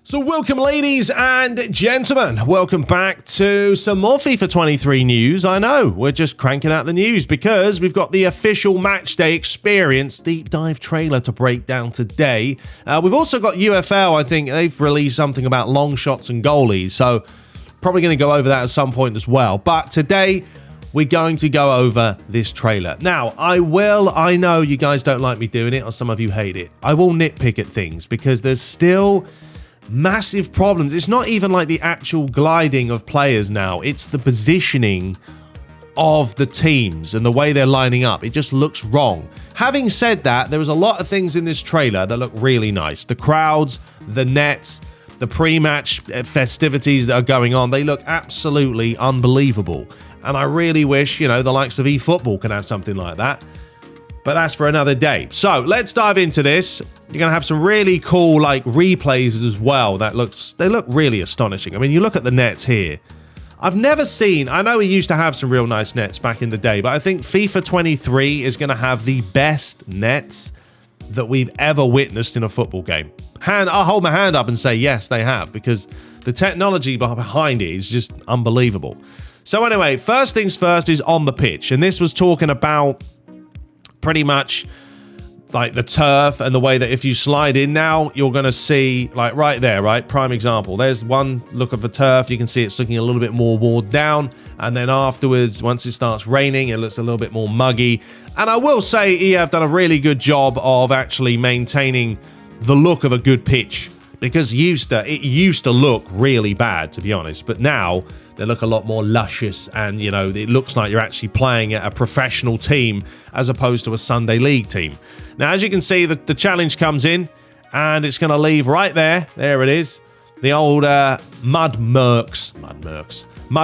So welcome, ladies and gentlemen. Welcome back to some more FIFA 23 news. I know, we're just cranking out the news because we've got the official Matchday Experience deep dive trailer to break down today. We've also got UFL. I think they've released something about long shots and goalies, so probably going to go over that at some point as well. But today, we're going to go over this trailer. Now, I know you guys don't like me doing it, or some of you hate it. I will nitpick at things because there's still massive problems. It's not even like the actual gliding of players now. It's the positioning of the teams and the way they're lining up. It just looks wrong. Having said that, there was a lot of things in this trailer that look really nice. The crowds, the nets, the pre-match festivities that are going on, they look absolutely unbelievable. And I really wish, the likes of eFootball can have something like that. But that's for another day. So let's dive into this. You're going to have some really cool replays as well. They look really astonishing. I mean, you look at the nets here. I've never seen, I know we used to have some real nice nets back in the day, but I think FIFA 23 is going to have the best nets that we've ever witnessed in a football game. I'll hold my hand up and say, yes, they have, because the technology behind it is just unbelievable. So anyway, first things first is on the pitch. And this was talking about pretty much like the turf and the way that if you slide in now, you're going to see right there, right? Prime example. There's one look of the turf. You can see it's looking a little bit more worn down. And then afterwards, once it starts raining, it looks a little bit more muggy. And I will say EA have done a really good job of actually maintaining the look of a good pitch, because it used to look really bad, to be honest. But now they look a lot more luscious, and it looks like you're actually playing at a professional team as opposed to a Sunday League team. Now, as you can see, the challenge comes in, and it's going to leave right there. There it is. The old mud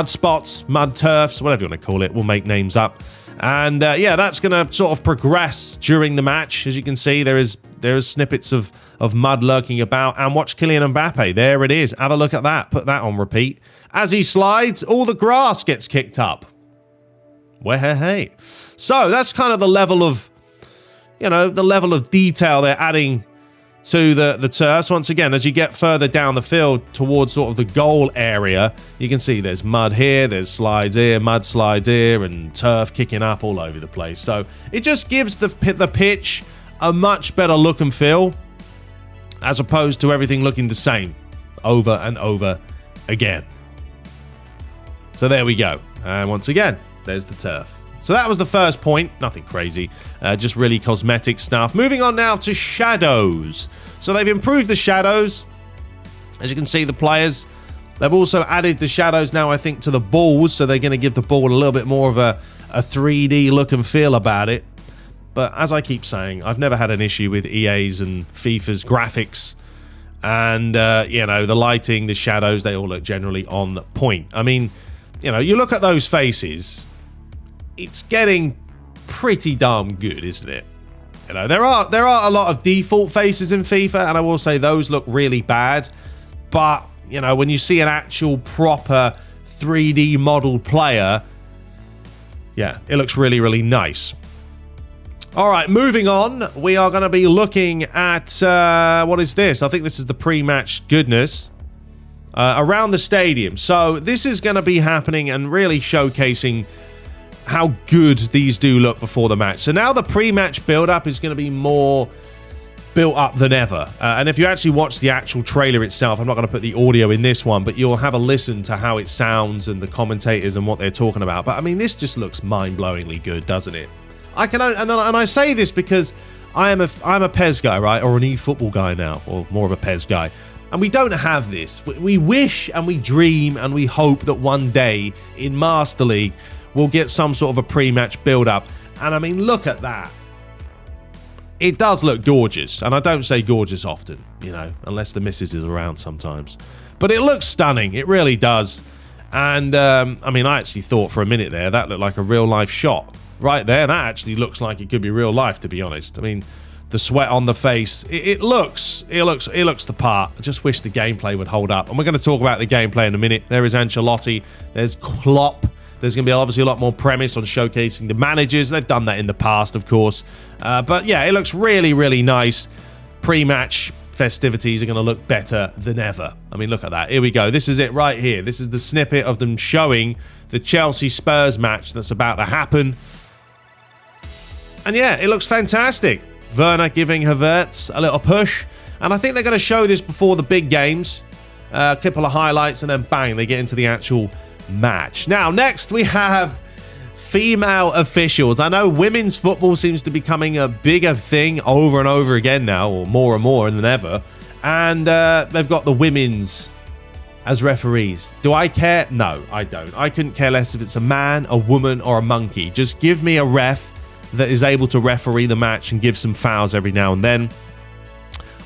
spots, mud turfs, whatever you want to call it. We'll make names up. And yeah, that's going to sort of progress during the match. As you can see, there is snippets of mud lurking about. And watch Kylian Mbappe. There it is. Have a look at that. Put that on repeat. As he slides, all the grass gets kicked up. Hey. So that's kind of the level of, detail they're adding to the turfs. Once again, as you get further down the field towards sort of the goal area, you can see there's mud here, there's slides here, mud slides here, and turf kicking up all over the place. So it just gives the pitch a much better look and feel, as opposed to everything looking the same over and over again. So there we go. And once again, there's the turf. So that was the first point. Nothing crazy. Just really cosmetic stuff. Moving on now to shadows. So they've improved the shadows. As you can see, the players. They've also added the shadows now, I think, to the balls. So they're going to give the ball a little bit more of a 3D look and feel about it. But as I keep saying, I've never had an issue with EA's and FIFA's graphics. And, the lighting, the shadows, they all look generally on point. I mean, you look at those faces, it's getting pretty darn good, isn't it? There are a lot of default faces in FIFA, and I will say those look really bad. But, when you see an actual proper 3D modeled player, yeah, it looks really, really nice. All right, moving on, we are going to be looking at, what is this? I think this is the pre-match goodness. Around the stadium. So this is going to be happening and really showcasing how good these do look before the match. So now the pre-match build-up is going to be more built up than ever. And if you actually watch the actual trailer itself, I'm not going to put the audio in this one, but you'll have a listen to how it sounds and the commentators and what they're talking about. But I mean, this just looks mind-blowingly good, doesn't it? And I say this because I'm a PES guy, right? Or an eFootball guy now, or more of a PES guy. And we don't have this. We wish and we dream and we hope that one day in Master League we'll get some sort of a pre-match build-up. And I mean, look at that. It does look gorgeous. And I don't say gorgeous often, unless the missus is around sometimes. But it looks stunning. It really does. And, I mean, I actually thought for a minute there that looked like a real-life shot. Right there, that actually looks like it could be real life, to be honest. I mean, the sweat on the face, it looks the part. I just wish the gameplay would hold up. And we're going to talk about the gameplay in a minute. There is Ancelotti, there's Klopp, There's going to be obviously a lot more premise on showcasing the managers. They've done that in the past, of course. But yeah, it looks really, really nice. Pre-match festivities are going to look better than ever. I mean, look at that. Here we go. This is it right here. This is the snippet of them showing the Chelsea-Spurs match that's about to happen. And yeah, it looks fantastic. Werner giving Havertz a little push. And I think they're going to show this before the big games. A couple of highlights and then bang, they get into the actual match. Now, next we have female officials. I know women's football seems to be becoming a bigger thing over and over again now, or more and more than ever. And they've got the women's as referees. Do I care? No, I don't. I couldn't care less if it's a man, a woman, or a monkey. Just give me a ref that is able to referee the match and give some fouls every now and then.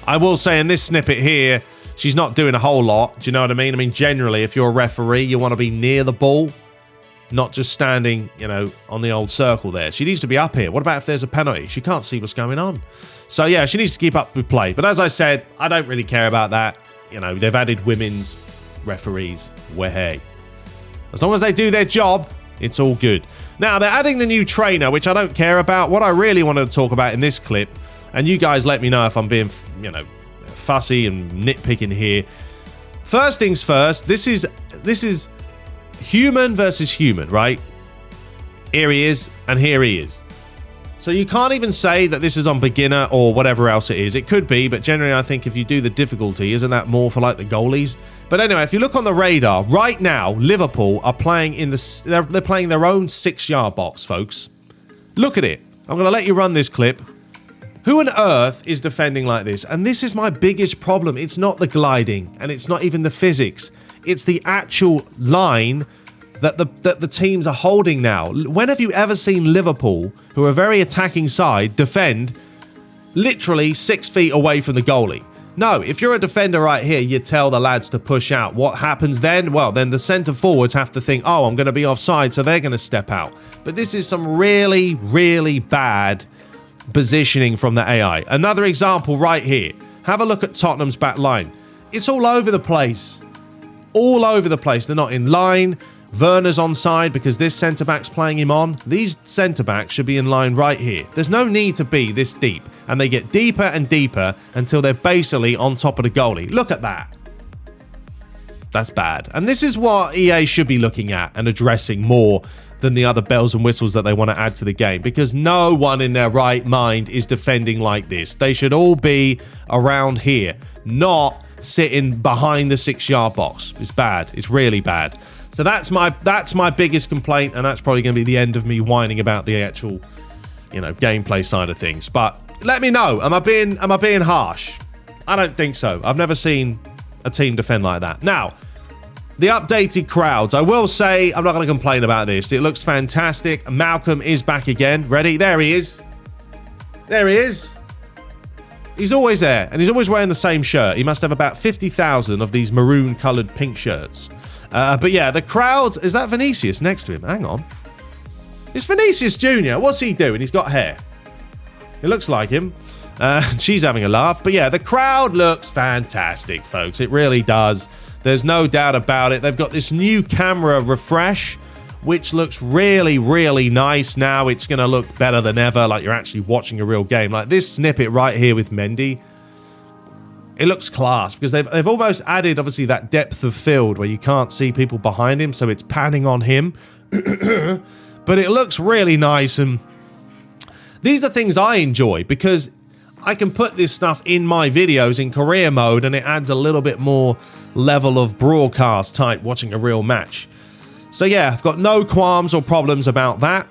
I will say in this snippet here, she's not doing a whole lot. Do you know what I mean? I mean, generally, if you're a referee, you want to be near the ball, not just standing, you know, on the old circle there. She needs to be up here. What about if there's a penalty? She can't see what's going on. So, yeah, she needs to keep up with play. But as I said, I don't really care about that. You know, they've added women's referees. Hey. As long as they do their job, it's all good. Now, they're adding the new trainer, which I don't care about. What I really wanted to talk about in this clip, and you guys let me know if I'm being, you know, fussy and nitpicking here. First things first, this is human versus human, right? Here he is, and here he is. So you can't even say that this is on beginner or whatever else it is. It could be, but generally I think if you do the difficulty, isn't that more for like the goalies? But anyway, if you look on the radar, right now, Liverpool are playing in the... They're playing their own 6-yard box, folks. Look at it. I'm going to let you run this clip. Who on earth is defending like this? And this is my biggest problem. It's not the gliding, and it's not even the physics. It's the actual line that the teams are holding now. When have you ever seen Liverpool, who are a very attacking side, defend literally 6 feet away from the goalie? No, if you're a defender right here, you tell the lads to push out. What happens then? Well, then the centre forwards have to think, oh, I'm going to be offside, so they're going to step out. But this is some really, really bad positioning from the AI. Another example right here. Have a look at Tottenham's back line. It's all over the place. All over the place. They're not in line. Werner's onside because this centre-back's playing him on. These centre-backs should be in line right here. There's no need to be this deep. And they get deeper and deeper until they're basically on top of the goalie. Look at that. That's bad. And this is what EA should be looking at and addressing more than the other bells and whistles that they want to add to the game. Because no one in their right mind is defending like this. They should all be around here, not sitting behind the 6-yard box. It's bad. It's really bad. So that's my biggest complaint, and that's probably going to be the end of me whining about the actual, you know, gameplay side of things. But let me know. Am I being harsh? I don't think so. I've never seen a team defend like that. Now, the updated crowds. I will say I'm not going to complain about this. It looks fantastic. Malcolm is back again. Ready? There he is. There he is. He's always there, and he's always wearing the same shirt. He must have about 50,000 of these maroon-coloured pink shirts. But yeah, the crowd... Is that Vinicius next to him? Hang on. It's Vinicius Jr. What's he doing? He's got hair. It looks like him. She's having a laugh. But yeah, the crowd looks fantastic, folks. It really does. There's no doubt about it. They've got this new camera refresh, which looks really, really nice. Now it's going to look better than ever, like you're actually watching a real game. Like this snippet right here with Mendy. It looks class because they've almost added, obviously, that depth of field where you can't see people behind him, so it's panning on him. But it looks really nice, and these are things I enjoy because I can put this stuff in my videos in career mode, and it adds a little bit more level of broadcast type watching a real match. So yeah, I've got no qualms or problems about that.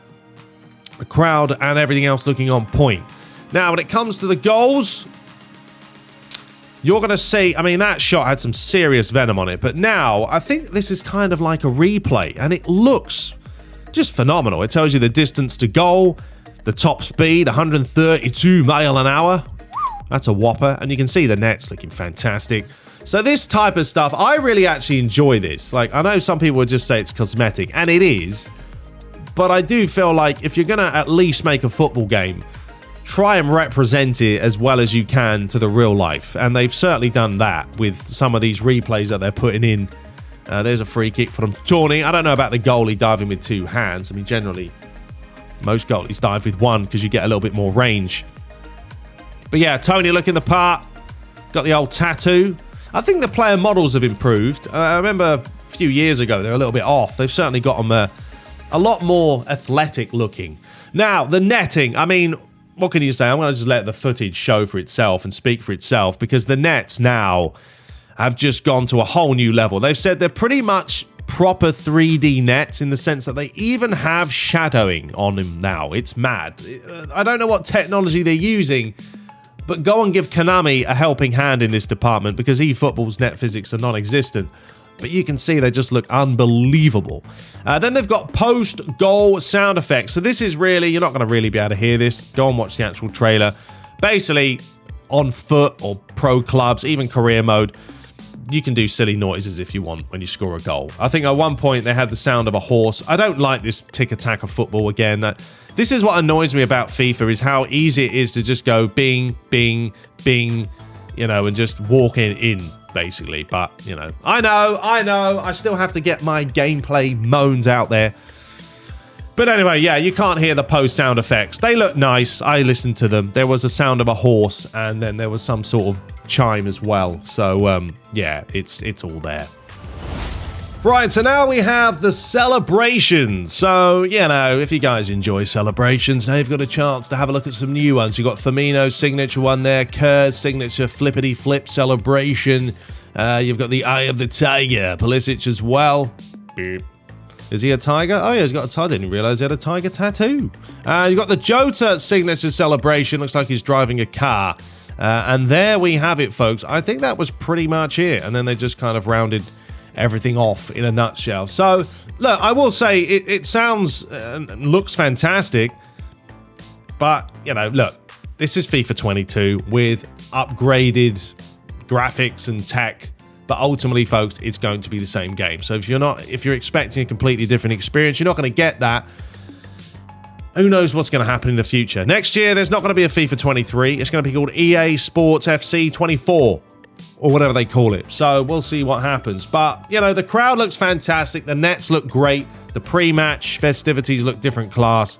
The crowd and everything else looking on point. Now, when it comes to the goals, you're going to see, I mean, that shot had some serious venom on it, but now I think this is kind of like a replay, and it looks just phenomenal. It tells you the distance to goal, the top speed, 132 mile an hour. That's a whopper, and you can see the net's looking fantastic. So this type of stuff, I really actually enjoy this. Like, I know some people would just say it's cosmetic, and it is, but I do feel like if you're going to at least make a football game, try and represent it as well as you can to the real life. And they've certainly done that with some of these replays that they're putting in. There's a free kick from Tony. I don't know about the goalie diving with 2 hands. I mean, generally, most goalies dive with 1 because you get a little bit more range. But yeah, Tony looking the part. Got the old tattoo. I think the player models have improved. I remember a few years ago they were a little bit off. They've certainly got them a lot more athletic looking. Now, the netting, I mean, what can you say? I'm going to just let the footage show for itself and speak for itself, because the nets now have just gone to a whole new level. They've said they're pretty much proper 3D nets in the sense that they even have shadowing on them now. It's mad. I don't know what technology they're using, but go and give Konami a helping hand in this department, because eFootball's net physics are non-existent. But you can see they just look unbelievable. Then they've got post-goal sound effects. So this is really, you're not going to really be able to hear this. Go and watch the actual trailer. Basically, on foot or pro clubs, even career mode, you can do silly noises if you want when you score a goal. I think at one point they had the sound of a horse. I don't like this tick-attack of football again. This is what annoys me about FIFA, is how easy it is to just go bing, bing, bing, you know, and just walk in, basically. But, you know, I know, I still have to get my gameplay moans out there. But anyway, yeah, you can't hear the post sound effects. They look nice. I listened to them. There was a sound of a horse, and then there was some sort of chime as well. So, yeah, it's all there. Right, so now we have the celebrations. So, you know, if you guys enjoy celebrations, now you've got a chance to have a look at some new ones. You've got Firmino's signature one there, Kerr's signature flippity-flip celebration. You've got the Eye of the Tiger, Pulisic as well. Beep. Is he a tiger? Oh, yeah, he's got a tiger. I didn't realize he had a tiger tattoo. You've got the Jota signature celebration. Looks like he's driving a car. And there we have it, folks. I think that was pretty much it. And then they just kind of rounded everything off in a nutshell. So, look, I will say it sounds and looks fantastic. But, you know, look, this is FIFA 22 with upgraded graphics and tech. But ultimately, folks, it's going to be the same game. So if you're expecting a completely different experience, you're not going to get that. Who knows what's going to happen in the future? Next year, there's not going to be a FIFA 23. It's going to be called EA Sports FC 24 or whatever they call it. So we'll see what happens. But, you know, the crowd looks fantastic. The nets look great. The pre-match festivities look different class.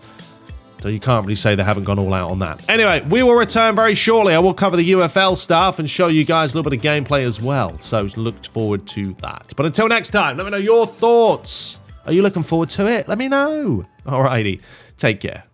So you can't really say they haven't gone all out on that. Anyway, we will return very shortly. I will cover the UFL stuff and show you guys a little bit of gameplay as well. So look forward to that. But until next time, let me know your thoughts. Are you looking forward to it? Let me know. Alrighty. Take care.